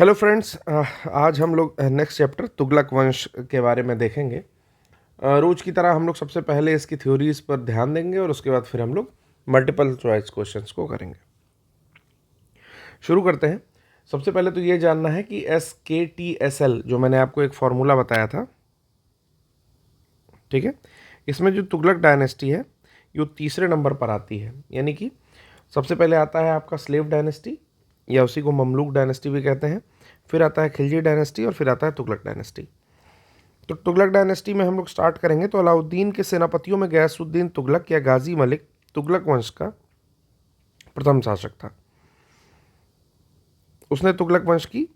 Hello friends, आज हम लोग नेक्स्ट चैप्टर तुगलक वंश के बारे में देखेंगे। रोज की तरह हम लोग सबसे पहले इसकी थ्योरीज पर ध्यान देंगे और उसके बाद फिर हम लोग मल्टीपल चॉइस क्वेश्चंस को करेंगे। शुरू करते हैं। सबसे पहले तो ये जानना है कि SKTSL जो मैंने आपको एक फॉर्मूला बताया था, ठीक है, इसमें जो तुगलक डायनेस्टी है ये तीसरे नंबर पर आती है। यानी कि सबसे पहले आता है आपका स्लेव डायनेस्टी, या उसी को ममलूक डायनेस्टी भी कहते हैं। फिर आता है खिलजी डायनेस्टी और फिर आता है तुगलक डायनेस्टी। तो तुगलक डायनेस्टी में हम लोग स्टार्ट करेंगे तो अलाउद्दीन के सेनापतियों में गयासुद्दीन तुगलक या गाजी मलिक तुगलक वंश का प्रथम शासक था। उसने तुगलक वंश की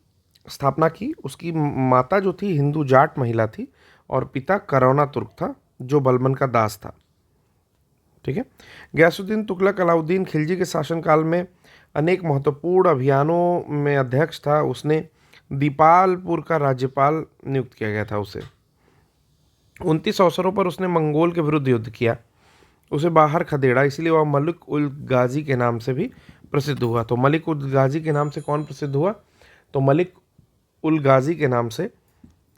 स्थापना की। उसकी माता जो थी हिंदू जाट महिला थी और पिता करौना तुर्क था जो बलबन का दास था। ठीक है। गयासुद्दीन तुगलक अलाउद्दीन खिलजी के शासनकाल में अनेक महत्वपूर्ण अभियानों में अध्यक्ष था। उसने दीपालपुर का राज्यपाल नियुक्त किया गया था उसे। 29 अवसरों पर उसने मंगोल के विरुद्ध युद्ध किया, उसे बाहर खदेड़ा, इसलिए वह मलिक उल गाजी के नाम से भी प्रसिद्ध हुआ। तो मलिक उल गाजी के नाम से कौन प्रसिद्ध हुआ? तो मलिक उल गाजी के नाम से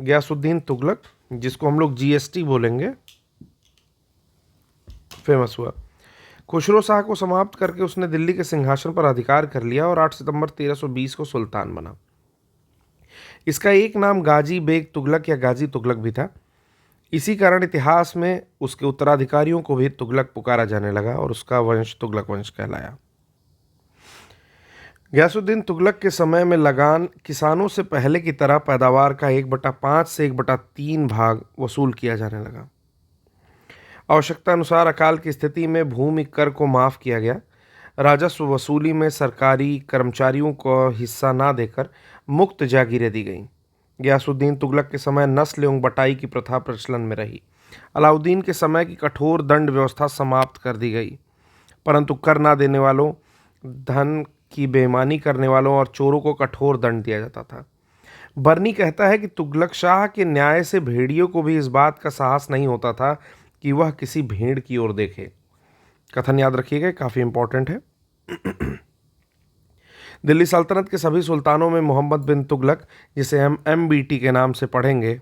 गयासुद्दीन तुगलक, जिसको हम लोग GST बोलेंगे, फेमस हुआ। खुसरो शाह को समाप्त करके उसने दिल्ली के सिंहासन पर अधिकार कर लिया और 8 सितंबर 1320 को सुल्तान बना। इसका एक नाम गाजी बेग तुगलक या गाजी तुगलक भी था। इसी कारण इतिहास में उसके उत्तराधिकारियों को भी तुगलक पुकारा जाने लगा और उसका वंश तुगलक वंश कहलाया। गयासुद्दीन तुगलक के समय में लगान किसानों से पहले की तरह पैदावार का 1/5 से 1/3 भाग वसूल किया जाने लगा। आवश्यकता अनुसार अकाल की स्थिति में भूमि कर को माफ किया गया। राजस्व वसूली में सरकारी कर्मचारियों को हिस्सा ना देकर मुक्त जागीरें दी गईं। गयासुद्दीन तुगलक के समय नस्ल एवं बटाई की प्रथा प्रचलन में रही। अलाउद्दीन के समय की कठोर दंड व्यवस्था समाप्त कर दी गई, परंतु कर ना देने वालों, धन की बेईमानी करने वालों और चोरों को कठोर दंड दिया जाता था। बर्नी कहता है कि तुगलक शाह के न्याय से भेड़ियों को भी इस बात का साहस नहीं होता था कि वह किसी भेड़ की ओर देखे। कथन याद रखिएगा, काफ़ी इंपॉर्टेंट है। दिल्ली सल्तनत के सभी सुल्तानों में मोहम्मद बिन तुगलक, जिसे हम MBT के नाम से पढ़ेंगे,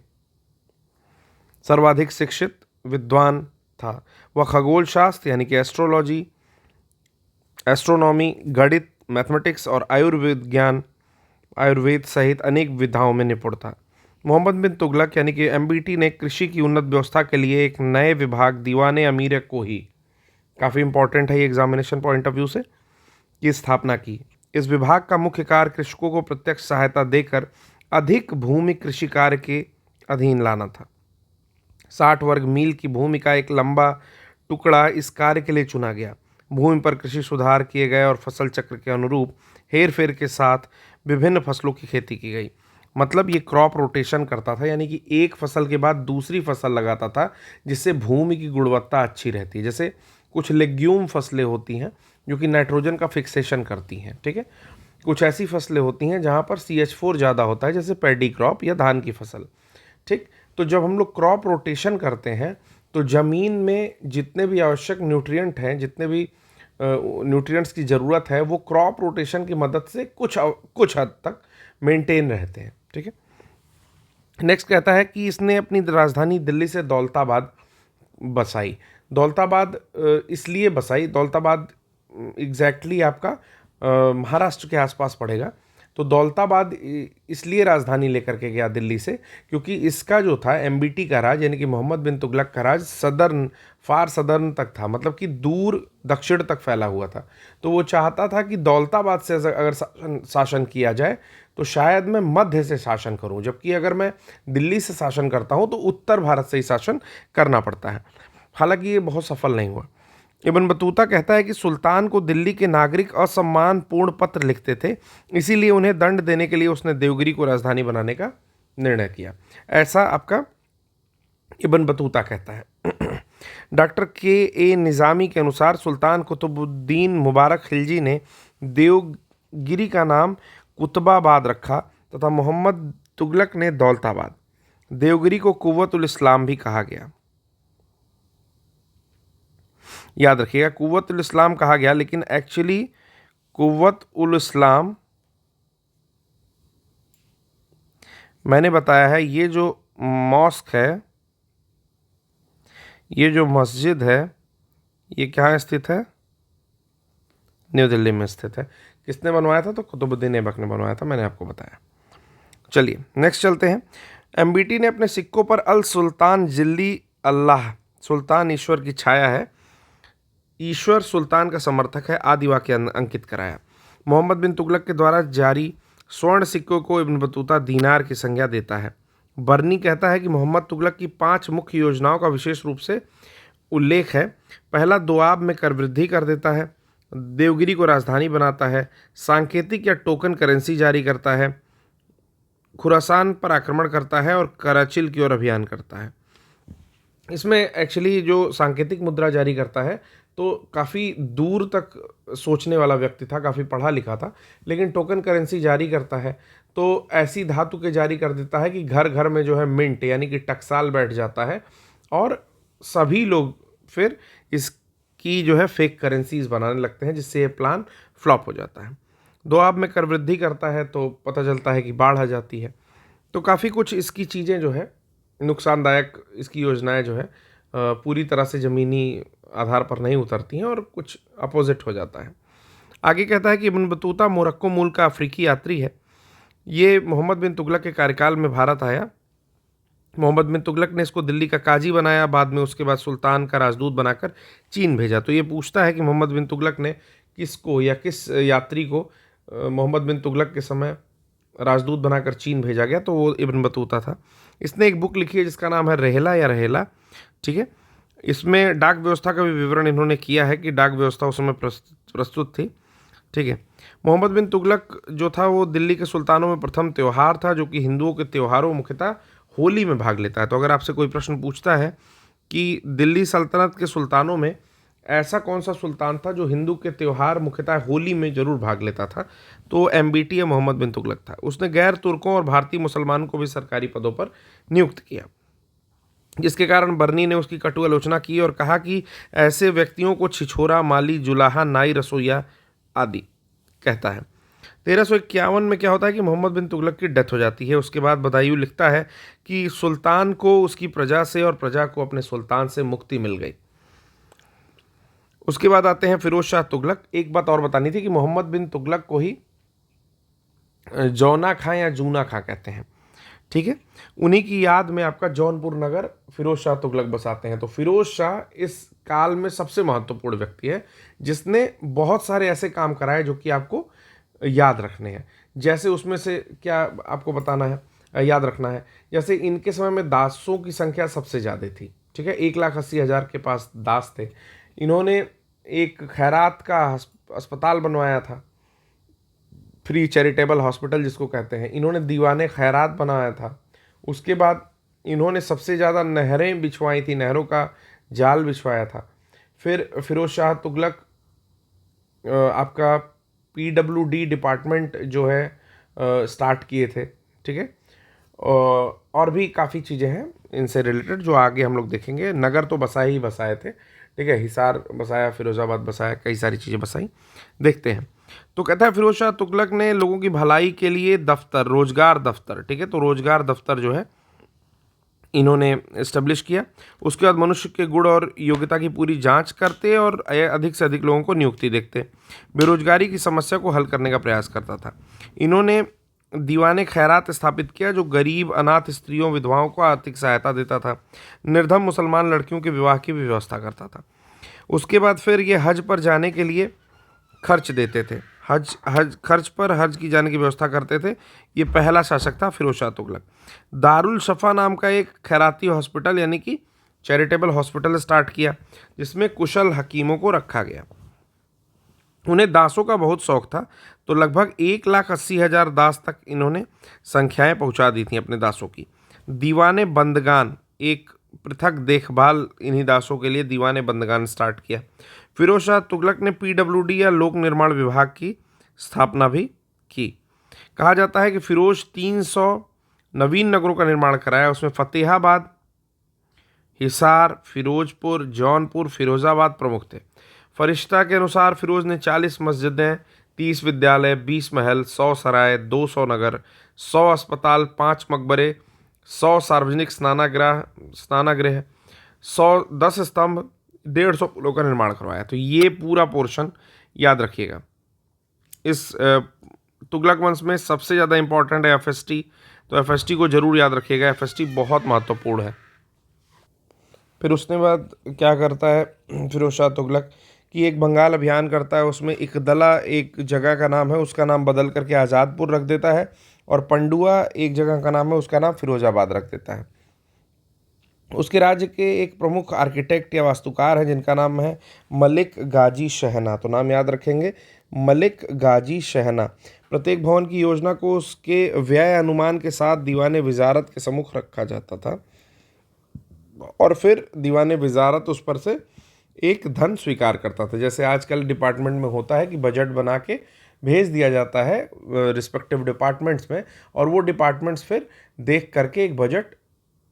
सर्वाधिक शिक्षित विद्वान था। वह खगोल शास्त्र यानी कि एस्ट्रोलॉजी, एस्ट्रोनॉमी, गणित, मैथमेटिक्स और आयुर्वेद सहित अनेक विधाओं में निपुण था। मोहम्मद बिन तुगलक यानी कि MBT ने कृषि की उन्नत व्यवस्था के लिए एक नए विभाग दीवाने अमीर कोही, काफ़ी इंपॉर्टेंट है ये एग्जामिनेशन पॉइंट ऑफ व्यू से, की स्थापना की। इस विभाग का मुख्य कार्य कृषकों को प्रत्यक्ष सहायता देकर अधिक भूमि कृषि कार्य के अधीन लाना था। 60 वर्ग मील की भूमि का एक लंबा टुकड़ा इस कार्य के लिए चुना गया। भूमि पर कृषि सुधार किए गए और फसल चक्र के अनुरूप हेर फेर के साथ विभिन्न फसलों की खेती की गई। मतलब ये क्रॉप रोटेशन करता था, यानी कि एक फसल के बाद दूसरी फसल लगाता था, जिससे भूमि की गुणवत्ता अच्छी रहती है। जैसे कुछ लेग्यूम फसलें होती हैं जो कि नाइट्रोजन का फिक्सेशन करती हैं, ठीक है। कुछ ऐसी फसलें होती हैं जहाँ पर CH4 ज़्यादा होता है, जैसे पैडी क्रॉप या धान की फसल, ठीक। तो जब हम लोग क्रॉप रोटेशन करते हैं तो ज़मीन में जितने भी आवश्यक न्यूट्रिएंट हैं, जितने भी न्यूट्रिएंट्स की ज़रूरत है, वो क्रॉप रोटेशन की मदद से कुछ हद तक मेंटेन रहते हैं, ठीक है। नेक्स्ट कहता है कि इसने अपनी राजधानी दिल्ली से दौलताबाद बसाई। दौलताबाद इसलिए बसाई, दौलताबाद एग्जैक्टली आपका महाराष्ट्र के आसपास पड़ेगा। तो दौलताबाद इसलिए राजधानी लेकर के गया दिल्ली से क्योंकि इसका जो था MBT का राज, यानी कि मोहम्मद बिन तुगलक का राज फार सदर्न तक था, मतलब कि दूर दक्षिण तक फैला हुआ था। तो वो चाहता था कि दौलताबाद से अगर शासन किया जाए तो शायद मैं मध्य से शासन करूं, जबकि अगर मैं दिल्ली से शासन करता हूं तो उत्तर भारत से ही शासन करना पड़ता है। हालांकि ये बहुत सफल नहीं हुआ। इब्न बतूता कहता है कि सुल्तान को दिल्ली के नागरिक असम्मानपूर्ण पत्र लिखते थे, इसीलिए उन्हें दंड देने के लिए उसने देवगिरी को राजधानी बनाने का निर्णय किया। ऐसा आपका इब्न बतूता कहता है। डॉक्टर KA निज़ामी के अनुसार सुल्तान कुतुबुद्दीन मुबारक खिलजी ने देवगिरी का नाम कुतबाबाद रखा तथा मोहम्मद तुगलक ने दौलताबाद। देवगिरी को कुव्वत उल इस्लाम भी कहा गया। याद रखिएगा, कुव्वत उल इस्लाम कहा गया, लेकिन एक्चुअली कुव्वत उल इस्लाम मैंने बताया है ये जो मॉस्क है, ये जो मस्जिद है, ये कहाँ स्थित है? न्यू दिल्ली में स्थित है। किसने बनवाया था? तो कुतुबुद्दीन ऐबक ने बनवाया था, मैंने आपको बताया। चलिए नेक्स्ट चलते हैं। एमबीटी ने अपने सिक्कों पर अल सुल्तान जिल्ली अल्लाह, सुल्तान ईश्वर की छाया है, ईश्वर सुल्तान का समर्थक है, आदि वाक्य अंकित कराया। मोहम्मद बिन तुगलक के द्वारा जारी स्वर्ण सिक्कों को इब्न बतूता दीनार की संज्ञा देता है। बर्नी कहता है कि मोहम्मद तुगलक की 5 मुख्य योजनाओं का विशेष रूप से उल्लेख है। पहला, दोआब में कर वृद्धि कर देता है, देवगिरी को राजधानी बनाता है, सांकेतिक या टोकन करेंसी जारी करता है, खुरासान पर आक्रमण करता है और कराचिल की ओर अभियान करता है। इसमें एक्चुअली जो सांकेतिक मुद्रा जारी करता है तो काफ़ी दूर तक सोचने वाला व्यक्ति था, काफ़ी पढ़ा लिखा था, लेकिन टोकन करेंसी जारी करता है तो ऐसी धातु के जारी कर देता है कि घर घर में जो है मिंट यानी कि टकसाल बैठ जाता है और सभी लोग फिर इसकी जो है फेक करेंसीज बनाने लगते हैं, जिससे ये प्लान फ्लॉप हो जाता है। दोआब में कर वृद्धि करता है तो पता चलता है कि बाढ़ आ जाती है। तो काफ़ी कुछ इसकी चीज़ें जो है नुकसानदायक, इसकी योजनाएं जो है पूरी तरह से ज़मीनी आधार पर नहीं उतरती हैं और कुछ अपोजिट हो जाता है। आगे कहता है कि इब्न बतूता मोरक्को मूल का अफ्रीकी यात्री है। ये मोहम्मद बिन तुगलक के कार्यकाल में भारत आया। मोहम्मद बिन तुगलक ने इसको दिल्ली का काजी बनाया, बाद में उसके बाद सुल्तान का राजदूत बनाकर चीन भेजा। तो ये पूछता है कि मोहम्मद बिन तुगलक ने किसको या किस यात्री को मोहम्मद बिन तुगलक के समय राजदूत बनाकर चीन भेजा गया, तो वो इब्न बतूता था। इसने एक बुक लिखी है जिसका नाम है रहेला या रहेला, ठीक है। इसमें डाक व्यवस्था का भी विवरण इन्होंने किया है कि डाक व्यवस्था उस समय प्रस्तुत थी, ठीक है। मोहम्मद बिन तुगलक जो था वो दिल्ली के सुल्तानों में प्रथम त्यौहार था जो कि हिंदुओं के त्योहारों मुख्यतः होली में भाग लेता है। तो अगर आपसे कोई प्रश्न पूछता है कि दिल्ली सल्तनत के सुल्तानों में ऐसा कौन सा सुल्तान था जो हिंदू के त्यौहार मुख्यतः होली में जरूर भाग लेता था, तो एमबीटी या मोहम्मद बिन तुगलक था। उसने गैर तुर्कों और भारतीय मुसलमानों को भी सरकारी पदों पर नियुक्त किया, जिसके कारण बर्नी ने उसकी कटु आलोचना की और कहा कि ऐसे व्यक्तियों को छिछोरा, माली, जुलाहा, नाई, रसोईया आदि कहता है। 1351 में क्या होता है कि मोहम्मद बिन तुगलक की डेथ हो जाती है। उसके बाद बदायूं लिखता है कि सुल्तान को उसकी प्रजा से और प्रजा को अपने सुल्तान से मुक्ति मिल गई। उसके बाद आते हैं फिरोज शाह तुगलक। एक बात और बतानी थी कि मोहम्मद बिन तुगलक को ही जौना खां या जूना खां कहते हैं, ठीक है। उन्हीं की याद में आपका जौनपुर नगर फिरोज शाह तुगलक बसाते हैं। तो फिरोज शाह इस काल में सबसे महत्वपूर्ण व्यक्ति है जिसने बहुत सारे ऐसे काम कराए जो कि आपको याद रखने हैं। जैसे उसमें से क्या आपको बताना है, याद रखना है, जैसे इनके समय में दासों की संख्या सबसे ज़्यादा थी, ठीक है। 1,80,000 के पास दास थे। इन्होंने एक खैरात का अस्पताल बनवाया था, फ्री चैरिटेबल हॉस्पिटल जिसको कहते हैं। इन्होंने दीवाने खैरात बनाया था। उसके बाद इन्होंने सबसे ज़्यादा नहरें बिछवाई थी, नहरों का जाल बिछवाया था। फिर फिरोज शाह तुगलक आपका PWD डिपार्टमेंट जो है स्टार्ट किए थे, ठीक है। और भी काफ़ी चीज़ें हैं इनसे रिलेटेड जो आगे हम लोग देखेंगे। नगर तो बसाए ही बसाए थे, ठीक है। हिसार बसाया, फिरोजाबाद बसाया, कई सारी चीज़ें बसाई। देखते हैं। तो कहता है फिरोज शाह तुगलक ने लोगों की भलाई के लिए दफ्तर, रोजगार दफ्तर, ठीक है, तो रोजगार दफ्तर जो है इन्होंने इस्टेब्लिश किया। उसके बाद मनुष्य के गुण और योग्यता की पूरी जांच करते और अधिक से अधिक लोगों को नियुक्ति देखते। बेरोजगारी की समस्या को हल करने का प्रयास करता था। इन्होंने दीवाने खैरात स्थापित किया जो गरीब, अनाथ स्त्रियों, विधवाओं को आर्थिक सहायता देता था। निर्धन मुसलमान लड़कियों के विवाह की भी व्यवस्था करता था। उसके बाद फिर ये हज पर जाने के लिए खर्च देते थे, हज की जाने की व्यवस्था करते थे। ये पहला शासक था फिरोज शाह तुगलक। दारुल शफा नाम का एक खैराती हॉस्पिटल यानी कि चैरिटेबल हॉस्पिटल स्टार्ट किया जिसमें कुशल हकीमों को रखा गया। उन्हें दासों का बहुत शौक था, तो लगभग 1,80,000 दास तक इन्होंने संख्याएं पहुंचा दी थी अपने दासों की। दीवाने बंदगान, एक पृथक देखभाल इन्हीं दासों के लिए दीवाने बंदगान स्टार्ट किया। फिरोज शाह तुगलक ने PWD या लोक निर्माण विभाग की स्थापना भी की। कहा जाता है कि फिरोज 300 नवीन नगरों का निर्माण कराया। उसमें फतेहाबाद, हिसार, फिरोजपुर, जौनपुर, फिरोजाबाद प्रमुख थे। फरिश्ता के अनुसार फिरोज ने 40 मस्जिदें, 30 विद्यालय, 20 महल, 100 सराय, 200 नगर, 100 अस्पताल, 5 मकबरे, 100 सार्वजनिक स्नानागृह, 10 स्तंभ, 150 पुलों का निर्माण करवाया। तो ये पूरा पोर्शन याद रखिएगा। इस तुगलक वंश में सबसे ज़्यादा इंपॉर्टेंट है एफएसटी, तो एफएसटी को जरूर याद रखिएगा, एफएसटी बहुत महत्वपूर्ण है। फिर उसके बाद क्या करता है फिरोज शाह तुगलक कि एक बंगाल अभियान करता है, उसमें इकदला एक जगह का नाम है, उसका नाम बदल करके आज़ादपुर रख देता है, और पंडुआ एक जगह का नाम है, उसका नाम फिरोजाबाद रख देता है। उसके राज्य के एक प्रमुख आर्किटेक्ट या वास्तुकार हैं जिनका नाम है मलिक गाजी शहना, तो नाम याद रखेंगे, मलिक गाजी शहना। प्रत्येक भवन की योजना को उसके व्यय अनुमान के साथ दीवाने वजारत के सम्मुख रखा जाता था, और फिर दीवाने वजारत उस पर से एक धन स्वीकार करता था। जैसे आजकल डिपार्टमेंट में होता है कि बजट बना के भेज दिया जाता है रिस्पेक्टिव डिपार्टमेंट्स में, और वो डिपार्टमेंट्स फिर देख करके एक बजट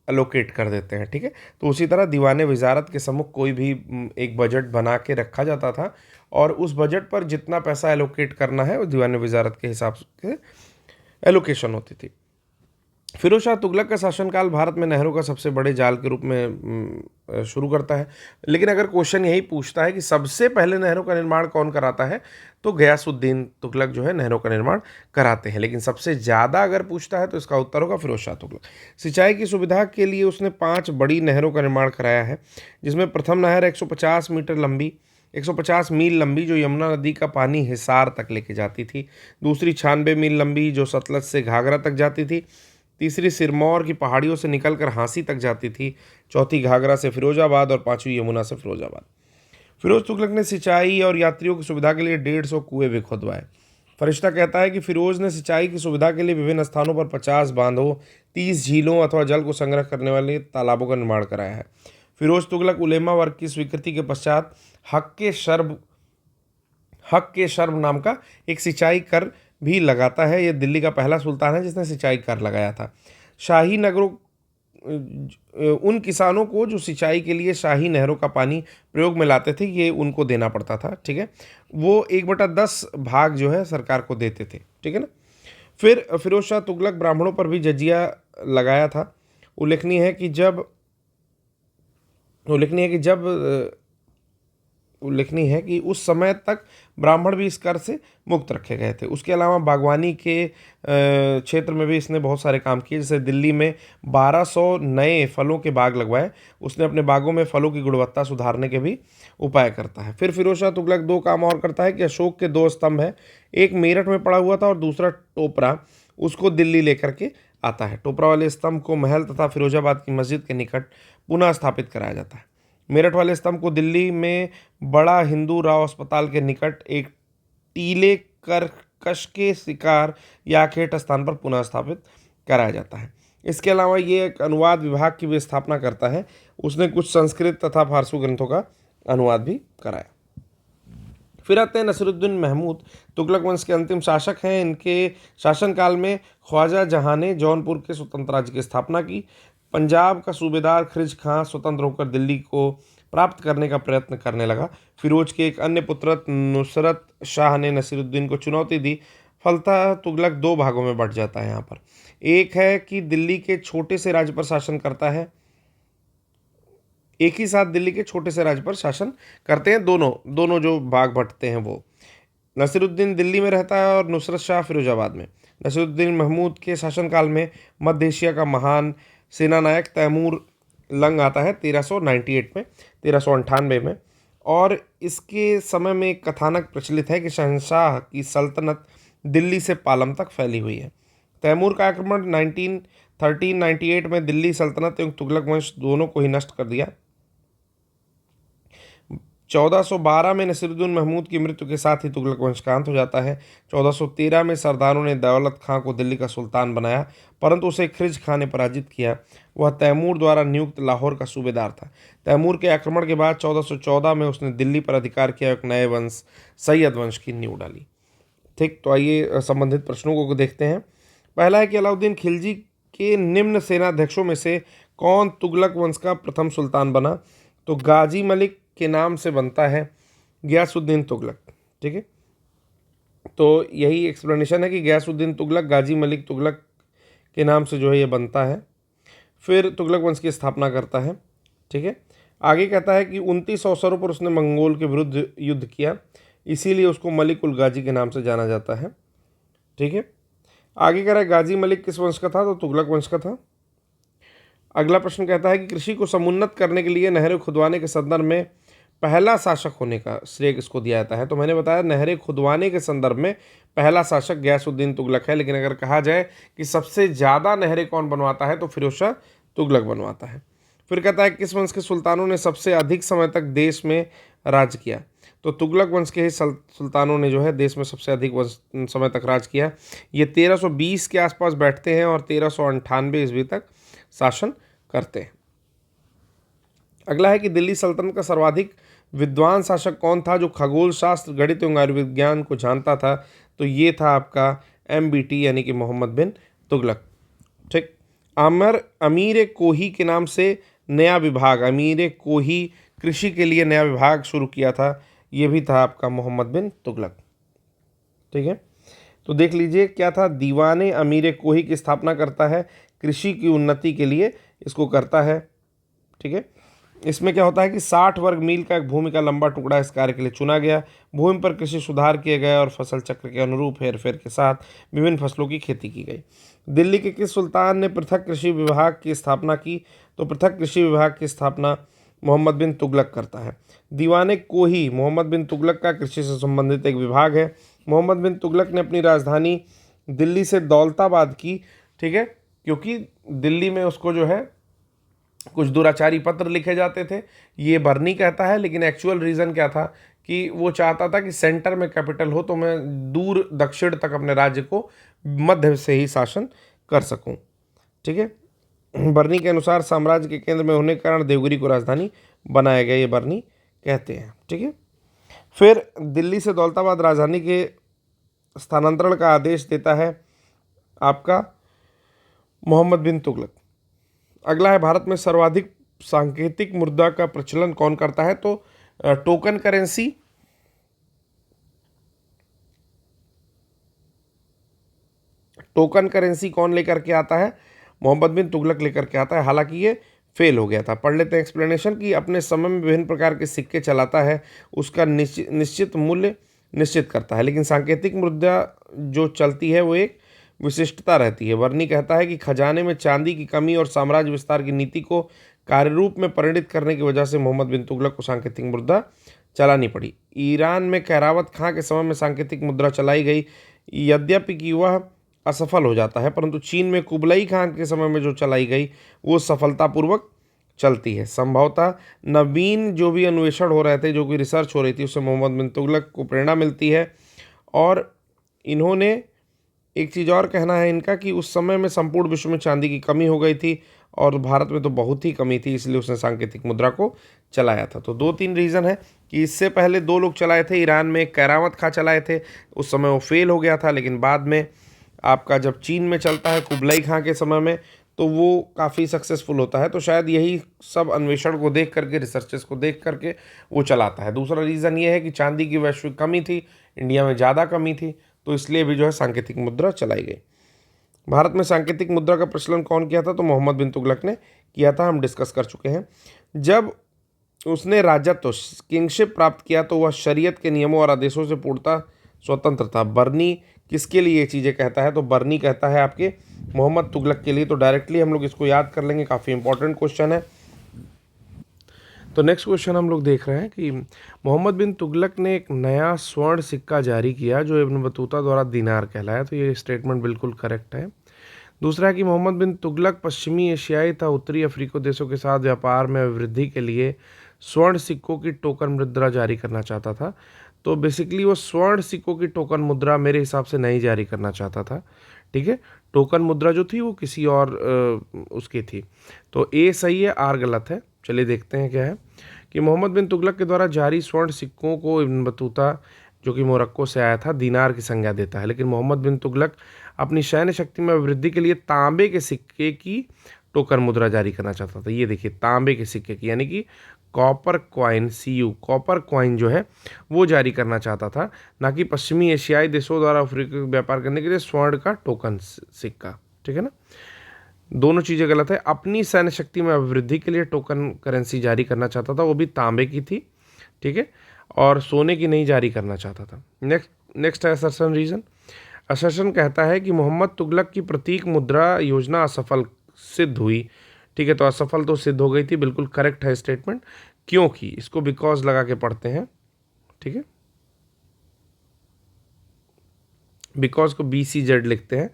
एलोकेट कर देते हैं, ठीक है। तो उसी तरह दीवाने वजारत के सम्मुख कोई भी एक बजट बना के रखा जाता था, और उस बजट पर जितना पैसा एलोकेट करना है वो दीवाने वजारत के हिसाब से एलोकेशन होती थी। फिरोज शाह तुगलक का शासनकाल भारत में नहरों का सबसे बड़े जाल के रूप में शुरू करता है। लेकिन अगर क्वेश्चन यही पूछता है कि सबसे पहले नहरों का निर्माण कौन कराता है, तो गयासुद्दीन तुगलक जो है नहरों का निर्माण कराते हैं। लेकिन सबसे ज़्यादा अगर पूछता है तो इसका उत्तर होगा फिरोज शाह तुगलक। सिंचाई की सुविधा के लिए उसने 5 बड़ी नहरों का निर्माण कराया है, जिसमें प्रथम नहर 150 मीटर लंबी 150 मील लंबी जो यमुना नदी का पानी हिसार तक लेके जाती थी, दूसरी 96 मील लंबी जो सतलज से घाघरा तक जाती थी, तीसरी सिरमौर की पहाड़ियों से निकलकर हांसी तक जाती थी, चौथी घाघरा से फिरोजाबाद, और पांचवी यमुना से फिरोजाबाद। फिरोज तुगलक ने सिंचाई और यात्रियों की सुविधा के लिए 150 कुएं भी खुदवाए। फरिश्ता कहता है कि फिरोज ने सिंचाई की सुविधा के लिए विभिन्न स्थानों पर 50 बांधों, 30 झीलों अथवा जल को संग्रह करने वाले तालाबों का निर्माण कराया है। फिरोज तुगलक उलेमा वर्ग की स्वीकृति के पश्चात हक के शर्ब नाम का एक सिंचाई कर भी लगाता है। यह दिल्ली का पहला सुल्तान है जिसने सिंचाई कर लगाया था। शाही नगरों उन किसानों को जो सिंचाई के लिए शाही नहरों का पानी प्रयोग में लाते थे, ये उनको देना पड़ता था, ठीक है। वो 1/10 भाग जो है सरकार को देते थे, ठीक है ना। फिर फिरोज शाह तुगलक ब्राह्मणों पर भी जजिया लगाया था। उल्लेखनीय है कि जब उल्लेखनीय है कि उस समय तक ब्राह्मण भी इस कर से मुक्त रखे गए थे। उसके अलावा बागवानी के क्षेत्र में भी इसने बहुत सारे काम किए। जैसे दिल्ली में 1200 नए फलों के बाग लगवाए। उसने अपने बागों में फलों की गुणवत्ता सुधारने के भी उपाय करता है। फिर फिरोज शाह तुगलक 2 काम और करता है कि अशोक के 2 स्तंभ हैं, एक मेरठ में पड़ा हुआ था और दूसरा टोपरा, उसको दिल्ली लेकर के आता है। टोपरा वाले स्तंभ को महल तथा फिरोजाबाद की मस्जिद के निकट पुनः स्थापित कराया जाता है। मेरठ वाले स्तंभ को दिल्ली में बड़ा हिंदू राव अस्पताल के निकट एक टीले कर्कश के शिकार या खेट स्थान पर पुनः स्थापित कराया जाता है। इसके अलावा ये एक अनुवाद विभाग की भी स्थापना करता है। उसने कुछ संस्कृत तथा फारसी ग्रंथों का अनुवाद भी कराया। फिर आते हैं नसीरुद्दीन महमूद, तुगलक वंश के अंतिम शासक हैं। इनके शासनकाल में ख्वाजा जहां ने जौनपुर के स्वतंत्र राज्य की स्थापना की। पंजाब का सूबेदार खिरज खां स्वतंत्र होकर दिल्ली को प्राप्त करने का प्रयत्न करने लगा। फिरोज के एक अन्य पुत्र नुसरत शाह ने नसीरुद्दीन को चुनौती दी। फलतः तुगलक 2 भागों में बंट जाता है यहाँ पर। एक है कि दिल्ली के छोटे से राज्य पर शासन करता है, एक ही साथ दिल्ली के छोटे से राज्य पर शासन करते हैं। दोनों जो भाग बंटते हैं वो, नसीरुद्दीन दिल्ली में रहता है और नुसरत शाह फिरोजाबाद में। नसीरुद्दीन महमूद के शासनकाल में मध्य एशिया का महान सेनानायक तैमूर लंग आता है 1398 में, और इसके समय में एक कथानक प्रचलित है कि शहंशाह की सल्तनत दिल्ली से पालम तक फैली हुई है। तैमूर का आक्रमण 1398 में दिल्ली सल्तनत एवं तुगलक वंश दोनों को ही नष्ट कर दिया। 1412 में नसीरुद्दीन महमूद की मृत्यु के साथ ही तुगलक वंश का अंत हो जाता है। 1413 में सरदारों ने दौलत खां को दिल्ली का सुल्तान बनाया, परंतु उसे खिरज खां ने पराजित किया। वह तैमूर द्वारा नियुक्त लाहौर का सूबेदार था। तैमूर के आक्रमण के बाद 1414 में उसने दिल्ली पर अधिकार किया, एक नए वंश सैयद वंश की नींव डाली। ठीक, तो आइए संबंधित प्रश्नों को देखते हैं। पहला है कि अलाउद्दीन खिलजी के निम्न सेनाध्यक्षों में से कौन तुगलक वंश का प्रथम सुल्तान बना? तो गाजी मलिक के नाम से बनता है गयासुद्दीन तुगलक, ठीक है। तो यही एक्सप्लेनेशन है कि गयासुद्दीन तुगलक गाजी मलिक तुगलक के नाम से जो है ये बनता है। फिर तुगलक वंश की स्थापना करता है। ठीक है, आगे कहता है कि 29 अवसरों पर उसने मंगोल के विरुद्ध युद्ध किया, इसीलिए उसको मलिक उल गाजी के नाम से जाना जाता है। ठीक है, आगे कह रहा है गाजी मलिक किस वंश का था, तो तुगलक वंश का था। अगला प्रश्न कहता है कि कृषि को समुन्नत करने के लिए नहरें खुदवाने के संदर्भ में पहला शासक होने का श्रेय किसको दिया जाता है, तो मैंने बताया नहरें खुदवाने के संदर्भ में पहला शासक गयासुद्दीन तुगलक है, लेकिन अगर कहा जाए कि सबसे ज़्यादा नहरें कौन बनवाता है तो फिरोज शाह तुगलक बनवाता है। फिर कहता है किस वंश के सुल्तानों ने सबसे अधिक समय तक देश में राज किया, तो तुगलक वंश के ही सुल्तानों ने जो है देश में सबसे अधिक समय तक राज किया। ये 1320 के आसपास बैठते हैं और 1398 ईस्वी तक शासन करते हैं। अगला है कि दिल्ली सल्तनत का सर्वाधिक विद्वान शासक कौन था जो खगोल शास्त्र, गणित एवं आयुर्विज्ञान को जानता था, तो ये था आपका MBT यानी कि मोहम्मद बिन तुगलक। ठीक, अमीर कोही के नाम से नया विभाग, अमीर कोही कृषि के लिए नया विभाग शुरू किया था, ये भी था आपका मोहम्मद बिन तुगलक। ठीक है, तो देख लीजिए क्या था, दीवाने अमीर कोही की स्थापना करता है कृषि की उन्नति के लिए, इसको करता है। ठीक है, इसमें क्या होता है कि 60 वर्ग मील का एक भूमि का लंबा टुकड़ा इस कार्य के लिए चुना गया। भूमि पर कृषि सुधार किए गए और फसल चक्र के अनुरूप हेरफेर के साथ विभिन्न फसलों की खेती की गई। दिल्ली के किस सुल्तान ने पृथक कृषि विभाग की स्थापना की, तो पृथक कृषि विभाग की स्थापना मोहम्मद बिन तुगलक करता है। दीवाने कोही मोहम्मद बिन तुगलक का कृषि से संबंधित एक विभाग है। मोहम्मद बिन तुगलक ने अपनी राजधानी दिल्ली से दौलताबाद की। ठीक है, क्योंकि दिल्ली में उसको जो है कुछ दुराचारी पत्र लिखे जाते थे, ये बर्नी कहता है, लेकिन एक्चुअल रीज़न क्या था कि वो चाहता था कि सेंटर में कैपिटल हो तो मैं दूर दक्षिण तक अपने राज्य को मध्य से ही शासन कर सकूं। ठीक है, बर्नी के अनुसार साम्राज्य के केंद्र में होने के कारण देवगिरी को राजधानी बनाया गया, ये बर्नी कहते हैं। ठीक है, फिर दिल्ली से दौलताबाद राजधानी के स्थानांतरण का आदेश देता है आपका मोहम्मद बिन तुगलक। अगला है भारत में सर्वाधिक सांकेतिक मुद्रा का प्रचलन कौन करता है, तो टोकन करेंसी, टोकन करेंसी कौन लेकर के आता है, मोहम्मद बिन तुगलक लेकर के आता है। हालांकि ये फेल हो गया था। पढ़ लेते हैं एक्सप्लेनेशन कि अपने समय में विभिन्न प्रकार के सिक्के चलाता है, उसका निश्चित मूल्य निश्चित करता है, लेकिन सांकेतिक मुद्रा जो चलती है वो एक विशिष्टता रहती है। वर्नी कहता है कि खजाने में चांदी की कमी और साम्राज्य विस्तार की नीति को कार्यरूप में परिणित करने की वजह से मोहम्मद बिन तुगलक को सांकेतिक मुद्रा चलानी पड़ी। ईरान में कैरावत खां के समय में सांकेतिक मुद्रा चलाई गई, यद्यपि कि वह असफल हो जाता है, परंतु चीन में कुबलई खान के समय में जो चलाई गई वो सफलतापूर्वक चलती है। संभवतः नवीन जो भी अन्वेषण हो रहे थे, जो भी रिसर्च हो रही थी, उससे मोहम्मद बिन तुगलक को प्रेरणा मिलती है। और इन्होंने एक चीज़ और कहना है इनका कि उस समय में संपूर्ण विश्व में चांदी की कमी हो गई थी और भारत में तो बहुत ही कमी थी, इसलिए उसने सांकेतिक मुद्रा को चलाया था। तो 2-3 रीज़न है कि इससे पहले 2 लोग चलाए थे, ईरान में कैरावत खां चलाए थे, उस समय वो फेल हो गया था, लेकिन बाद में आपका जब चीन में चलता है कुबलई खां के समय में तो वो काफ़ी सक्सेसफुल होता है। तो शायद यही सब अन्वेषण को देख करके, रिसर्चेस को देख करके वो चलाता है। दूसरा रीज़न ये है कि चांदी की वैश्विक कमी थी, इंडिया में ज़्यादा कमी थी, तो इसलिए भी जो है सांकेतिक मुद्रा चलाई गई। भारत में सांकेतिक मुद्रा का प्रचलन कौन किया था, तो मोहम्मद बिन तुगलक ने किया था, हम डिस्कस कर चुके हैं। जब उसने राजत्व किंगशिप प्राप्त किया तो वह शरीयत के नियमों और आदेशों से पूर्णतः स्वतंत्र था। बर्नी किसके लिए ये चीज़ें कहता है, तो बर्नी कहता है आपके मोहम्मद तुगलक के लिए। तो डायरेक्टली हम लोग इसको याद कर लेंगे, काफ़ी इंपॉर्टेंट क्वेश्चन है। तो नेक्स्ट क्वेश्चन हम लोग देख रहे हैं कि मोहम्मद बिन तुगलक ने एक नया स्वर्ण सिक्का जारी किया जो इब्न बतूता द्वारा दीनार कहलाया, तो ये स्टेटमेंट बिल्कुल करेक्ट है। दूसरा है कि मोहम्मद बिन तुगलक पश्चिमी एशियाई तथा उत्तरी अफ्रीकी देशों के साथ व्यापार में वृद्धि के लिए स्वर्ण सिक्कों की टोकन मुद्रा जारी करना चाहता था। तो बेसिकली वो स्वर्ण सिक्कों की टोकन मुद्रा मेरे हिसाब से नहीं जारी करना चाहता था। ठीक है, टोकन मुद्रा जो थी वो किसी और उसकी थी। तो ए सही है, आर गलत है। चलिए देखते हैं क्या है कि मोहम्मद बिन तुगलक के द्वारा जारी स्वर्ण सिक्कों को इब्न बतूता जो कि मोरक्को से आया था दीनार की संज्ञा देता है, लेकिन मोहम्मद बिन तुगलक अपनी सैन्य शक्ति में वृद्धि के लिए तांबे के सिक्के की टोकन मुद्रा जारी करना चाहता था। ये देखिए तांबे के सिक्के की, यानी कि copper coin, CU copper coin जो है वो जारी करना चाहता था, ना कि पश्चिमी एशियाई देशों द्वारा अफ्रीका व्यापार करने के लिए स्वर्ण का टोकन सिक्का। ठीक है ना, दोनों चीज़ें गलत है। अपनी सैन्य शक्ति में अभिवृद्धि के लिए टोकन करेंसी जारी करना चाहता था, वो भी तांबे की थी। ठीक है, और सोने की नहीं जारी करना चाहता था। नेक्स्ट है असर्शन रीजन। असर्शन कहता है कि मोहम्मद तुगलक की प्रतीक मुद्रा योजना असफल सिद्ध हुई। ठीक है, तो असफल तो सिद्ध हो गई थी, बिल्कुल करेक्ट है स्टेटमेंट। क्योंकि इसको बिकॉज लगा के पढ़ते हैं। ठीक है, बिकॉज को BCZ लिखते हैं।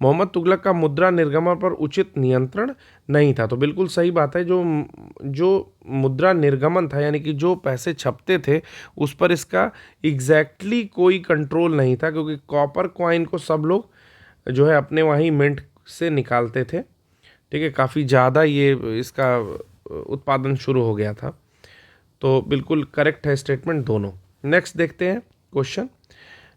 मोहम्मद तुगलक का मुद्रा निर्गमन पर उचित नियंत्रण नहीं था, तो बिल्कुल सही बात है। जो जो मुद्रा निर्गमन था, यानी कि जो पैसे छपते थे उस पर इसका एग्जैक्टली कोई कंट्रोल नहीं था, क्योंकि कॉपर कॉइन को सब लोग जो है अपने वहीं मिंट से निकालते थे। ठीक है, काफ़ी ज़्यादा ये इसका उत्पादन शुरू हो गया था, तो बिल्कुल करेक्ट है स्टेटमेंट दोनों। नेक्स्ट देखते हैं क्वेश्चन।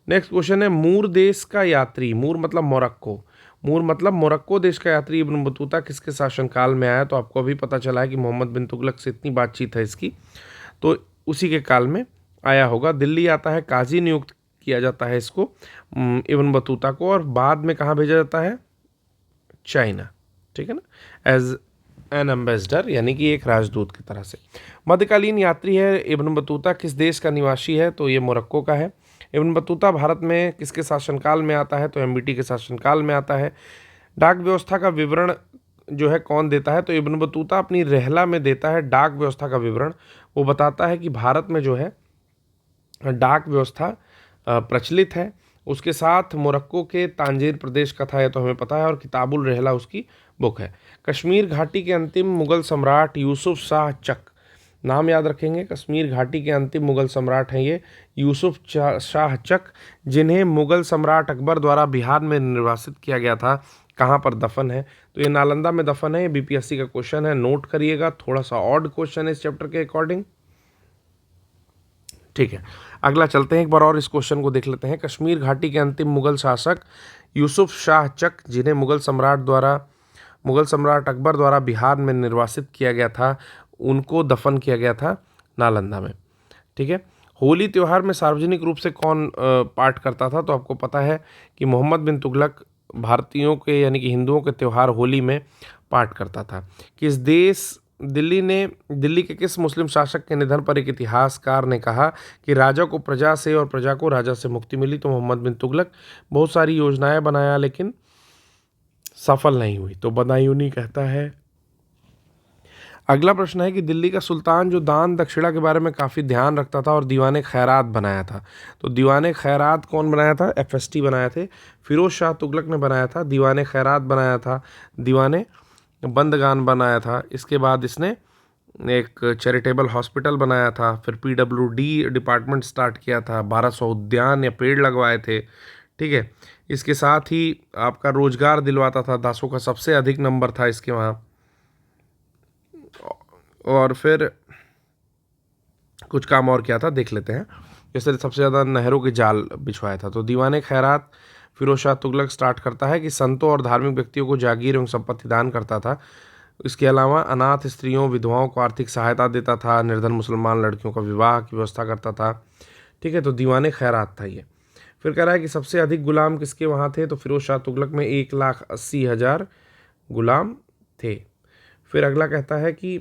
नेक्स्ट क्वेश्चन है, मूर देश का यात्री, मूर मतलब मोरक्को, मूर मतलब मोरक्को देश का यात्री इब्न बतूता किसके शासनकाल में आया? तो आपको अभी पता चला है कि मोहम्मद बिन तुगलक से इतनी बातचीत है इसकी, तो उसी के काल में आया होगा। दिल्ली आता है, काजी नियुक्त किया जाता है इसको, इब्न बतूता को, और बाद में कहाँ भेजा जाता है? चाइना। ठीक है ना, एज एन एम्बेसडर, यानी कि एक राजदूत की तरह से। मध्यकालीन यात्री है इब्न बतूता, किस देश का निवासी है? तो ये मोरक्को का है। इब्न बतूता भारत में किसके शासनकाल में आता है? तो MBT के शासनकाल में आता है। डाक व्यवस्था का विवरण जो है कौन देता है? तो इब्न बतूता अपनी रहला में देता है डाक व्यवस्था का विवरण। वो बताता है कि भारत में जो है डाक व्यवस्था प्रचलित है। उसके साथ मोरक्को के तांजीर प्रदेश का था, यह तो हमें पता है, और किताबुल रहला उसकी बुक है। कश्मीर घाटी के अंतिम मुगल सम्राट यूसुफ शाह चक, नाम याद रखेंगे, कश्मीर घाटी के अंतिम मुगल सम्राट हैं ये यूसुफ शाह चक, जिन्हें मुगल सम्राट अकबर द्वारा बिहार में निर्वासित किया गया था। कहाँ पर दफन है? तो ये नालंदा में दफन है। BPSC का क्वेश्चन है, नोट करिएगा, थोड़ा सा ऑड क्वेश्चन है इस चैप्टर के अकॉर्डिंग। ठीक है, अगला चलते हैं, एक बार और इस क्वेश्चन को देख लेते हैं। कश्मीर घाटी के अंतिम मुगल शासक यूसुफ शाह चक, जिन्हें मुगल सम्राट अकबर द्वारा बिहार में निर्वासित किया गया था, उनको दफन किया गया था नालंदा में। ठीक है, होली त्यौहार में सार्वजनिक रूप से कौन पाठ करता था? तो आपको पता है कि मोहम्मद बिन तुगलक भारतीयों के यानी कि हिंदुओं के त्यौहार होली में पाठ करता था। दिल्ली के किस मुस्लिम शासक के निधन पर एक इतिहासकार ने कहा कि राजा को प्रजा से और प्रजा को राजा से मुक्ति मिली? तो मोहम्मद बिन तुगलक। बहुत सारी योजनाएं बनाया लेकिन सफल नहीं हुई, तो बदायूनी कहता है। अगला प्रश्न है कि दिल्ली का सुल्तान जो दान दक्षिणा के बारे में काफ़ी ध्यान रखता था और दीवाने खैरात बनाया था, तो दीवाने खैरात कौन बनाया था? FST बनाए थे, फिरोज शाह तुगलक ने बनाया था। दीवाने खैरात बनाया था, दीवाने बंदगान बनाया था। इसके बाद इसने एक चैरिटेबल हॉस्पिटल बनाया था, फिर PWD डिपार्टमेंट स्टार्ट किया था, 1200 उद्यान या पेड़ लगवाए थे। ठीक है, इसके साथ ही आपका रोजगार दिलवाता था, दासों का सबसे अधिक नंबर था इसके वहाँ। और फिर कुछ काम और किया था, देख लेते हैं। जैसे सबसे ज़्यादा नहरों के जाल बिछवाया था। तो दीवाने खैरात फिरोज शाह तुगलक स्टार्ट करता है कि संतों और धार्मिक व्यक्तियों को जागीर एवं संपत्ति दान करता था। इसके अलावा अनाथ स्त्रियों विधवाओं को आर्थिक सहायता देता था, निर्धन मुसलमान लड़कियों का विवाह की व्यवस्था करता था। ठीक है, तो दीवाने खैरात था ये। फिर कह रहा है कि सबसे अधिक गुलाम किसके वहाँ थे? तो फिरोज शाह तुगलक में 1,80,000 गुलाम थे। फिर अगला कहता है कि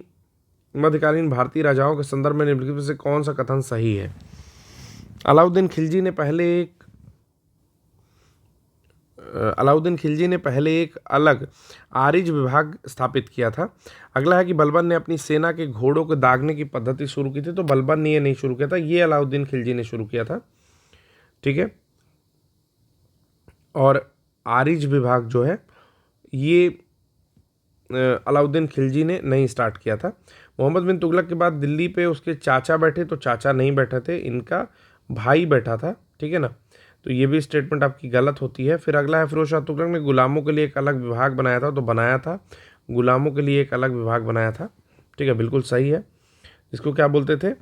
मध्यकालीन भारतीय राजाओं के संदर्भ में निम्नलिखित में से कौन सा कथन सही है? अलाउद्दीन खिलजी ने पहले एक अलग आरिज विभाग स्थापित किया था। अगला है कि बलबन ने अपनी सेना के घोड़ों को दागने की पद्धति शुरू की थी, तो बलबन ने ये नहीं शुरू किया था, ये अलाउद्दीन खिलजी ने शुरू किया था। ठीक है, और आरिज विभाग जो है ये अलाउद्दीन खिलजी ने नहीं स्टार्ट किया था। मोहम्मद बिन तुगलक के बाद दिल्ली पे उसके चाचा बैठे, तो चाचा नहीं बैठे थे, इनका भाई बैठा था। ठीक है ना, तो ये भी स्टेटमेंट आपकी गलत होती है। फिर अगला है, फिरोज शाह तुगलक ने गुलामों के लिए एक अलग विभाग बनाया था, तो बनाया था, गुलामों के लिए एक अलग विभाग बनाया था। ठीक है, बिल्कुल सही है। इसको क्या बोलते थे?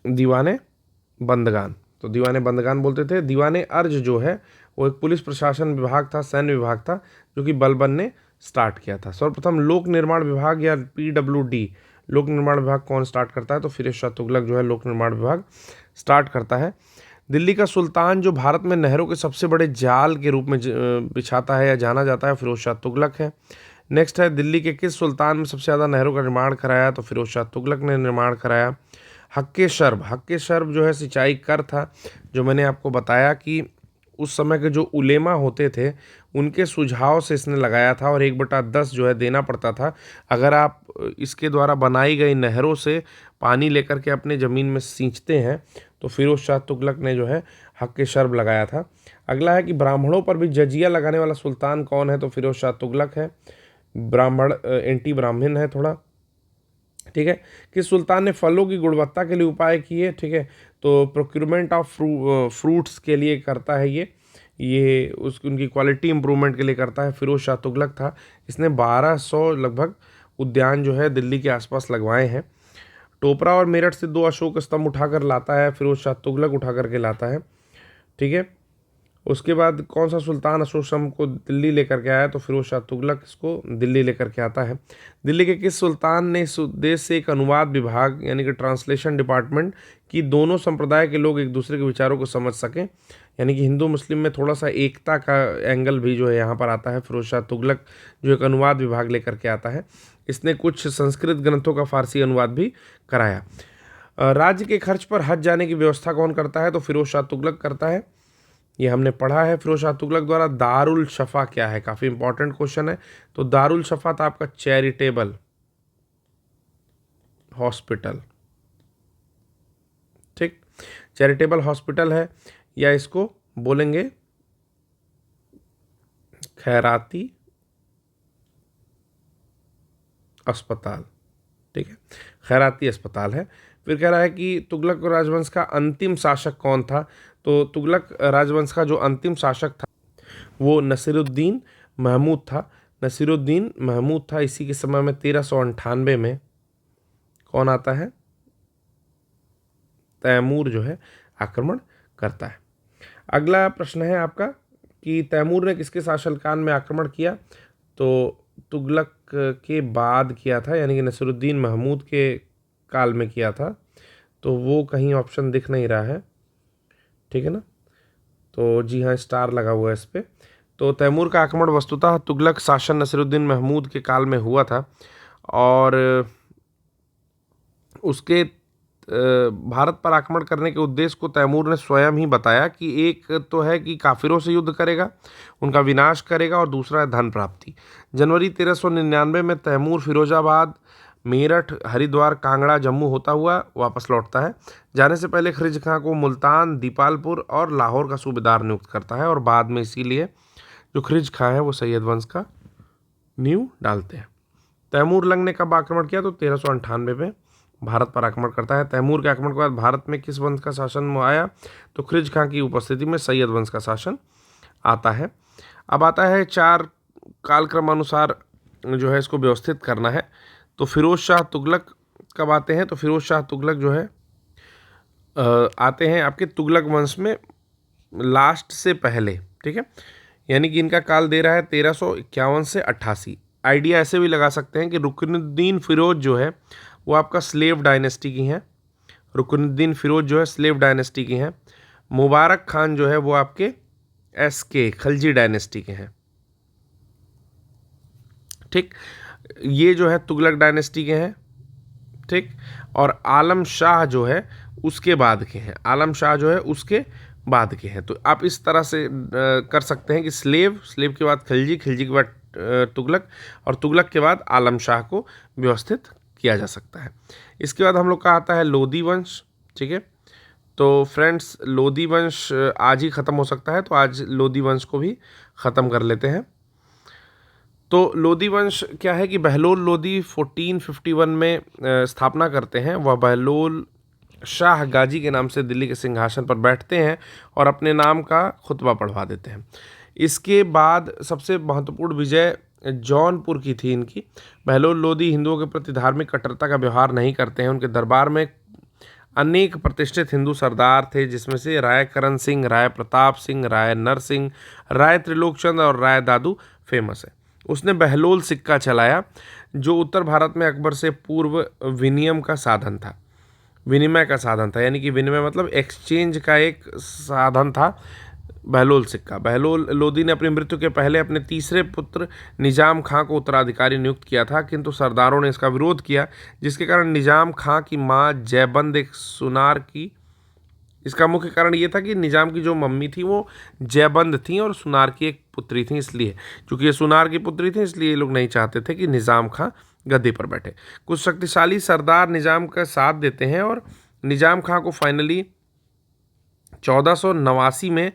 दीवाने बंदगान, तो दीवाने बंदगान बोलते थे। दीवाने अर्ज जो है वो एक पुलिस प्रशासन विभाग था, सैन्य विभाग था, जो कि बलबन ने स्टार्ट किया था? सर्वप्रथम लोक निर्माण विभाग या PWD लोक निर्माण विभाग कौन स्टार्ट करता है? तो फिरोज शाह तुगलक जो है लोक निर्माण विभाग स्टार्ट करता है। दिल्ली का सुल्तान जो भारत में नहरों के सबसे बड़े जाल के रूप में बिछाता है या जाना जाता है, फिरोज शाह तुगलक है। नेक्स्ट है, दिल्ली के किस सुल्तान में सबसे ज़्यादा नहरों का निर्माण कराया? तो फिरोज शाह तुगलक ने निर्माण कराया। हक्के शर्ब जो है सिंचाई कर था, जो मैंने आपको बताया कि उस समय के जो उलेमा होते थे उनके सुझाव से इसने लगाया था, और 1/10 जो है देना पड़ता था अगर आप इसके द्वारा बनाई गई नहरों से पानी लेकर के अपने ज़मीन में सींचते हैं। तो फिरोज शाह तुगलक ने जो है हक शर्ब लगाया था। अगला है कि ब्राह्मणों पर भी जजिया लगाने वाला सुल्तान कौन है? तो फिरोज शाह तुगलक है। ब्राह्मण एंटी ब्राह्मण है थोड़ा, ठीक है। किस सुल्तान ने फलों की गुणवत्ता के लिए उपाय किए? ठीक है, तो प्रोक्यूरमेंट ऑफ फ्रूट्स के लिए करता है ये उनकी क्वालिटी इंप्रूवमेंट के लिए करता है, फिरोज शाह तुगलक था। इसने 1200 लगभग उद्यान जो है दिल्ली के आसपास लगवाए हैं। टोपरा और मेरठ से 2 अशोक स्तंभ उठाकर लाता है, फिरोज शाह तुगलक उठा करके लाता है, ठीक है। उसके बाद कौन सा सुल्तान अशोक स्तंभ को दिल्ली लेकर के आया? तो फिरोज शाह तुगलक इसको दिल्ली लेकर के आता है। दिल्ली के किस सुल्तान ने इस उद्देश्य से एक अनुवाद विभाग यानी कि ट्रांसलेशन डिपार्टमेंट की दोनों संप्रदाय के लोग एक दूसरे के विचारों को समझ सकें, यानी कि हिंदू मुस्लिम में थोड़ा सा एकता का एंगल भी जो है यहाँ पर आता है। फिरोज शाह तुगलक जो एक अनुवाद विभाग लेकर के आता है। इसने कुछ संस्कृत ग्रंथों का फारसी अनुवाद भी कराया। राज्य के खर्च पर हज जाने की व्यवस्था कौन करता है? तो फिरोज शाह तुगलक करता है, ये हमने पढ़ा है फिरोज शाह तुगलक द्वारा। दारुल शफा क्या है? काफ़ी इंपॉर्टेंट क्वेश्चन है। तो दारुल शफा था आपका चैरिटेबल हॉस्पिटल, ठीक, चैरिटेबल हॉस्पिटल है, या इसको बोलेंगे खैराती अस्पताल, ठीक है, खैराती अस्पताल है। फिर कह रहा है कि तुगलक राजवंश का अंतिम शासक कौन था? तो तुगलक राजवंश का जो अंतिम शासक था वो नसीरुद्दीन महमूद था। नसीरुद्दीन महमूद था। इसी के समय में 1398 में कौन आता है? तैमूर जो है आक्रमण करता है। अगला प्रश्न है आपका कि तैमूर ने किसके शासनकाल में आक्रमण किया? तो तुगलक के बाद किया था, यानी कि नसीरुद्दीन महमूद के काल में किया था। तो वो कहीं ऑप्शन दिख नहीं रहा है, ठीक है ना, तो जी हाँ स्टार लगा हुआ है इस पर। तो तैमूर का आक्रमण वस्तुतः तुगलक शासन नसीरुद्दीन महमूद के काल में हुआ था, और उसके भारत पर आक्रमण करने के उद्देश्य को तैमूर ने स्वयं ही बताया कि एक तो है कि काफिरों से युद्ध करेगा, उनका विनाश करेगा, और दूसरा है धन प्राप्ति। जनवरी 1399 में तैमूर फिरोजाबाद, मेरठ, हरिद्वार, कांगड़ा, जम्मू होता हुआ वापस लौटता है। जाने से पहले खिलजी खां को मुल्तान, दीपालपुर और लाहौर का सूबेदार नियुक्त करता है, और बाद में इसीलिए जो खिलजी खां है वो सैयद वंश का नींव डालते हैं। तैमूर लंग ने कब आक्रमण किया? तो 1398 में भारत पर आक्रमण करता है। तैमूर के आक्रमण के बाद भारत में किस वंश का शासन में आया? तो खिलजी खां की उपस्थिति में सैयद वंश का शासन आता है। अब आता है 4 कालक्रम अनुसार जो है इसको व्यवस्थित करना है। तो फिरोज शाह तुगलक कब आते हैं? तो फिरोज शाह तुगलक जो है आते हैं आपके तुगलक वंश में लास्ट से पहले, ठीक है, यानी कि इनका काल दे रहा है 1351 से 88। आइडिया ऐसे भी लगा सकते हैं कि रुकनुद्दीन फिरोज जो है वो आपका स्लेव डायनेस्टी की हैं। रुकनुद्दीन फिरोज जो है स्लेव डायनेस्टी की हैं। मुबारक खान जो है वो आपके SK खलजी डायनेस्टी के हैं, ठीक, ये जो है तुगलक डायनेस्टी के हैं, ठीक। और आलम शाह जो है उसके बाद के हैं, आलम शाह जो है उसके बाद के हैं। तो आप इस तरह से कर सकते हैं कि स्लेव के बाद खिलजी के बाद तुगलक, और तुगलक के बाद आलम शाह को व्यवस्थित किया जा सकता है। इसके बाद हम लोग का आता है लोधी वंश, ठीक है। तो फ्रेंड्स लोधी वंश आज ही ख़त्म हो सकता है, तो आज लोधी वंश को भी ख़त्म कर लेते हैं। तो लोधी वंश क्या है कि बहलोल लोधी 1451 में स्थापना करते हैं। वह बहलोल शाह गाजी के नाम से दिल्ली के सिंहासन पर बैठते हैं और अपने नाम का खुतबा पढ़वा देते हैं। इसके बाद सबसे महत्वपूर्ण विजय जौनपुर की थी इनकी। बहलोल लोधी हिंदुओं के प्रति धार्मिक कट्टरता का व्यवहार नहीं करते हैं। उनके दरबार में अनेक प्रतिष्ठित हिंदू सरदार थे, जिसमें से राय करण सिंह, राय प्रताप सिंह, राय नरसिंह, राय त्रिलोकचंद और राय दादू फेमस है। उसने बहलोल सिक्का चलाया, जो उत्तर भारत में अकबर से पूर्व विनिमय का साधन था। विनिमय का साधन था, यानी कि विनिमय मतलब एक्सचेंज का एक साधन था बहलोल सिक्का। बहलोल लोदी ने अपनी मृत्यु के पहले अपने तीसरे पुत्र निजाम खां को उत्तराधिकारी नियुक्त किया था, किंतु सरदारों ने इसका विरोध किया, जिसके कारण निजाम खां की मां जयबंद एक सुनार की। इसका मुख्य कारण ये था कि निजाम की जो मम्मी थी वो जयबंद थी और सुनार की एक पुत्री थी, इसलिए क्योंकि ये सुनार की पुत्री थी इसलिए ये लोग नहीं चाहते थे कि निजाम खां गद्दी पर बैठे। कुछ शक्तिशाली सरदार निजाम का साथ देते हैं और निजाम खां को फाइनली 1489 में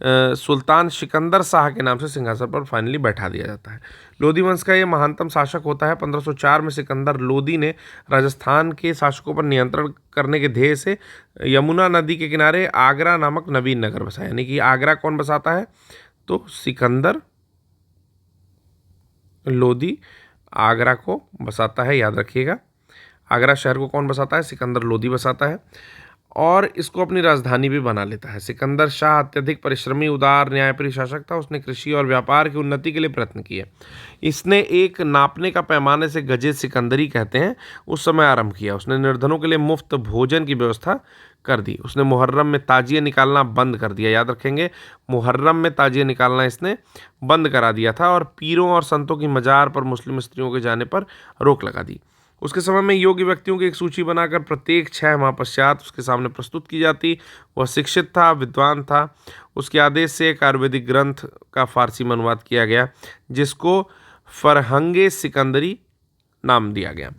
सुल्तान सिकंदर शाह के नाम से सिंहासन पर फाइनली बैठा दिया जाता है। लोदी वंश का ये महानतम शासक होता है। 1504 में सिकंदर लोदी ने राजस्थान के शासकों पर नियंत्रण करने के ध्येय से यमुना नदी के किनारे आगरा नामक नवीन नगर बसाया। यानी कि आगरा कौन बसाता है? तो सिकंदर लोदी आगरा को बसाता है, याद रखिएगा। आगरा शहर को कौन बसाता है? सिकंदर लोदी बसाता है और इसको अपनी राजधानी भी बना लेता है। सिकंदर शाह अत्यधिक परिश्रमी, उदार, न्यायप्रिय शासक था। उसने कृषि और व्यापार की उन्नति के लिए प्रयत्न किए। इसने एक नापने का पैमाने से गजे सिकंदरी कहते हैं उस समय आरंभ किया। उसने निर्धनों के लिए मुफ्त भोजन की व्यवस्था कर दी। उसने मुहर्रम में ताजिए निकालना बंद कर दिया, याद रखेंगे, मुहर्रम में ताजिए निकालना इसने बंद करा दिया था और पीरों और संतों की मजार पर मुस्लिम स्त्रियों के जाने पर रोक लगा दी। उसके समय में योग्य व्यक्तियों की एक सूची बनाकर प्रत्येक 6 माह पश्चात उसके सामने प्रस्तुत की जाती। वह शिक्षित था, विद्वान था। उसके आदेश से एक आयुर्वेदिक ग्रंथ का फारसी में अनुवाद किया गया, जिसको फरहंगे सिकंदरी नाम दिया गया।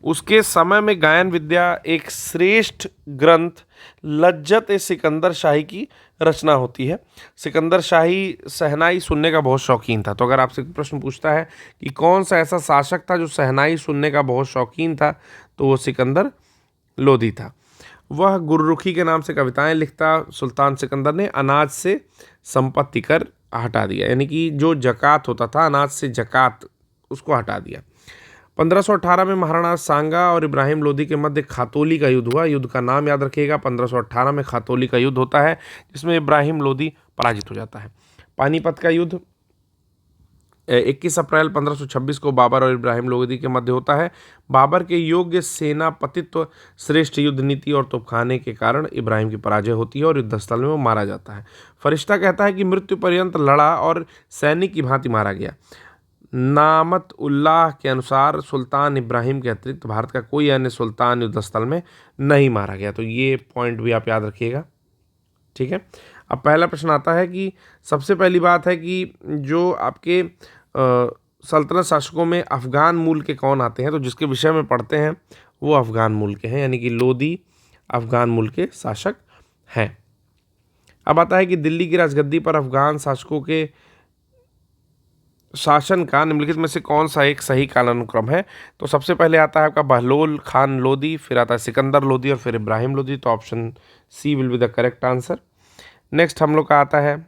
उसके समय में गायन विद्या एक श्रेष्ठ ग्रंथ लज्जत ए सिकंदर शाही की रचना होती है। सिकंदर शाही शहनाई सुनने का बहुत शौकीन था। तो अगर आपसे प्रश्न पूछता है कि कौन सा ऐसा शासक था जो शहनाई सुनने का बहुत शौकीन था, तो वो सिकंदर लोदी था। वह गुररुखी के नाम से कविताएं लिखता। सुल्तान सिकंदर ने अनाज से संपत्ति कर हटा दिया, यानी कि जो जकात होता था, अनाज से जकात, उसको हटा दिया। 1518 में महाराणा सांगा और इब्राहिम लोदी के मध्य खातोली का युद्ध हुआ। युद्ध का नाम याद रखिएगा, 1518 में खातोली का युद्ध होता है, जिसमें इब्राहिम लोदी पराजित हो जाता है। पानीपत का युद्ध 21 अप्रैल 1526 को बाबर और इब्राहिम लोदी के मध्य होता है। बाबर के योग्य सेनापतित्व, श्रेष्ठ युद्ध नीति और तोपखाने के कारण इब्राहिम की पराजय होती है और युद्धस्थल में वो मारा जाता है। फरिश्ता कहता है कि मृत्यु पर्यंत लड़ा और सैनिक की भांति मारा गया। नामत उल्लाह के अनुसार सुल्तान इब्राहिम के अतिरिक्त भारत का कोई अन्य सुल्तान युद्धस्थल में नहीं मारा गया। तो ये पॉइंट भी आप याद रखिएगा, ठीक है। अब पहला प्रश्न आता है कि सबसे पहली बात है कि जो आपके सल्तनत शासकों में अफगान मूल के कौन आते हैं, तो जिसके विषय में पढ़ते हैं वो अफगान मूल के हैं, यानी कि लोदी अफगान मूल के शासक हैं। अब आता है कि दिल्ली की राजगद्दी पर अफगान शासकों के शासन का निम्नलिखित में से कौन सा एक सही कालानुक्रम है। तो सबसे पहले आता है आपका बहलोल खान लोदी, फिर आता है सिकंदर लोदी और फिर इब्राहिम लोदी। तो option C will be the correct answer. Next हम लोग का आता है,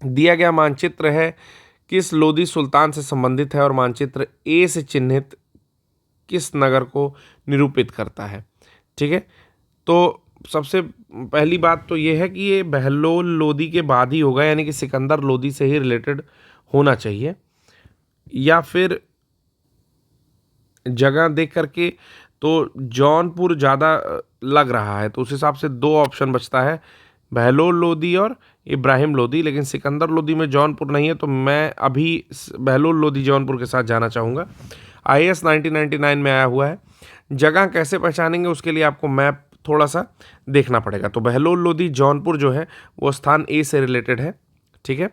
दिया गया मानचित्र है किस लोदी सुल्तान से संबंधित है और मानचित्र ए से चिन्हित किस नगर को निरूपित करता है, ठीक है। तो सबसे पहली बात तो ये है कि ये बहलोल लोदी के बाद ही होगा, यानी कि सिकंदर लोदी से ही रिलेटेड होना चाहिए, या फिर जगह देख करके तो जौनपुर ज़्यादा लग रहा है, तो उस हिसाब से 2 ऑप्शन बचता है, बहलोल लोदी और इब्राहिम लोदी। लेकिन सिकंदर लोदी में जौनपुर नहीं है, तो मैं अभी बहलोल लोदी जौनपुर के साथ जाना चाहूँगा। IAS 1999 में आया हुआ है। जगह कैसे पहचानेंगे, उसके लिए आपको मैप थोड़ा सा देखना पड़ेगा। तो बहलोल लोदी जौनपुर जो है वो स्थान ए से रिलेटेड है, ठीक है।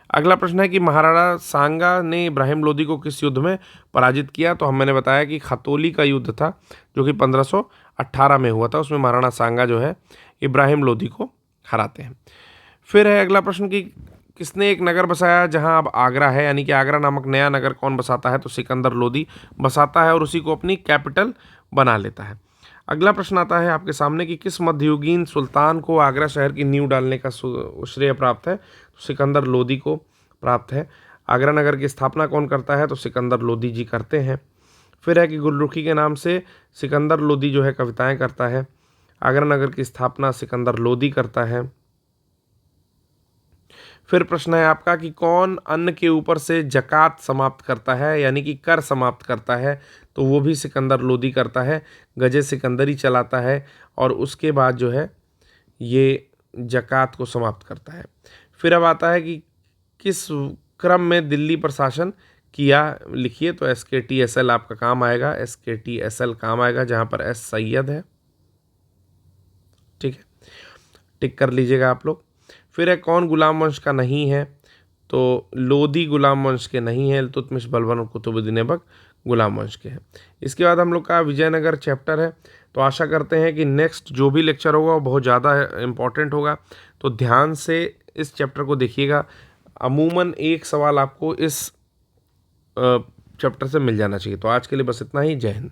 अगला प्रश्न है कि महाराणा सांगा ने इब्राहिम लोदी को किस युद्ध में पराजित किया। तो मैंने बताया कि खतौली का युद्ध था जो कि 1518 में हुआ था। उसमें महाराणा सांगा जो है इब्राहिम लोदी को हराते हैं। फिर है अगला प्रश्न कि किसने एक नगर बसाया जहां अब आगरा है, यानी कि आगरा नामक नया नगर कौन बसाता है। तो सिकंदर लोदी बसाता है और उसी को अपनी कैपिटल बना लेता है। अगला प्रश्न आता है आपके सामने कि किस मध्ययुगीन सुल्तान को आगरा शहर की नींव डालने का श्रेय प्राप्त है। तो सिकंदर लोदी को प्राप्त है। आगरा नगर की स्थापना कौन करता है। तो सिकंदर लोदी जी करते हैं। फिर है कि गुररुखी के नाम से सिकंदर लोदी जो है कविताएं करता है। आगरा नगर की स्थापना सिकंदर लोदी करता है। फिर प्रश्न है आपका कि कौन अन्न के ऊपर से ज़कात समाप्त करता है, यानी कि कर समाप्त करता है, तो वो भी सिकंदर लोदी करता है, गजे सिकंदरी चलाता है और उसके बाद जो है ये ज़कात को समाप्त करता है। फिर अब आता है कि किस क्रम में दिल्ली प्रशासन किया, लिखिए। तो SKTSL आपका काम आएगा, SKTSL काम आएगा, जहाँ पर एस सैयद है, ठीक है, टिक कर लीजिएगा आप लोग। फिर है कौन गुलाम वंश का नहीं है, तो लोदी गुलाम वंश के नहीं है, इल्तुतमिश बलबन और कुतुबुद्दीन ऐबक गुलाम वंश के हैं। इसके बाद हम लोग का विजयनगर चैप्टर है। तो आशा करते हैं कि नेक्स्ट जो भी लेक्चर होगा वो बहुत ज़्यादा इम्पॉर्टेंट होगा, तो ध्यान से इस चैप्टर को देखिएगा। अमूमन एक सवाल आपको इस चैप्टर से मिल जाना चाहिए। तो आज के लिए बस इतना ही। जय हिंद।